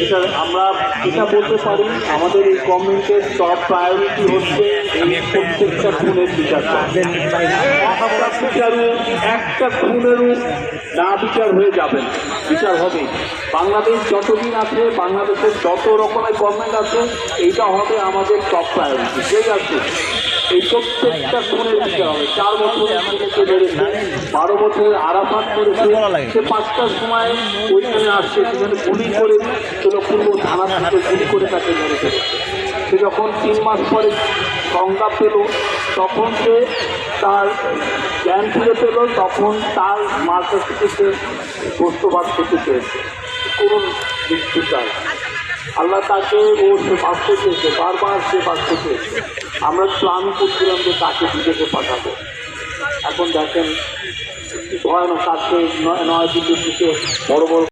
এটা আমরা এটা বলতে পারি, আমাদের এই গভর্নমেন্টের টপ প্রায়োরিটি হচ্ছে এই প্রত্যেকটা খুনের বিচার। একটা খুনেরও না বিচার হয়ে যাবে, বিচার হবে। বাংলাদেশ যতদিন আছে, বাংলাদেশের যত রকমের গভর্নমেন্ট আছে, এইটা হবে আমাদের টপ প্রায়োরিটি। ঠিক আছে, এই প্রত্যেকটা খুনের বিচার হবে। 4 বছর খুনেকে বেড়েছে, 12 বছরের আরাফাত করেছে, সে 5টার সময় ওইখানে আসছে, সেখানে গুলি করে পূর্ব থানা থেকে গুলি করে তাকে মেরে ফেলেছে। সে যখন 3 মাস পরে সংজ্ঞা পেল, তখন সে তার জ্ঞান ফিরে পেল, তখন তার মার কাছ থেকে সে বস্তুবাদ করতে চেয়েছে। করুন মৃত্যু চায়, আল্লাহ তাকে সে বাঁচতে চেয়েছে, বারবার সে বাঁচতে চেয়েছে। আমরা প্ল্যান করছিলাম যে তাকে বিদেশে পাঠাবো। এখন দেখেন ভয়ানক, তাকে 9 দিল্লি থেকে বড় বড়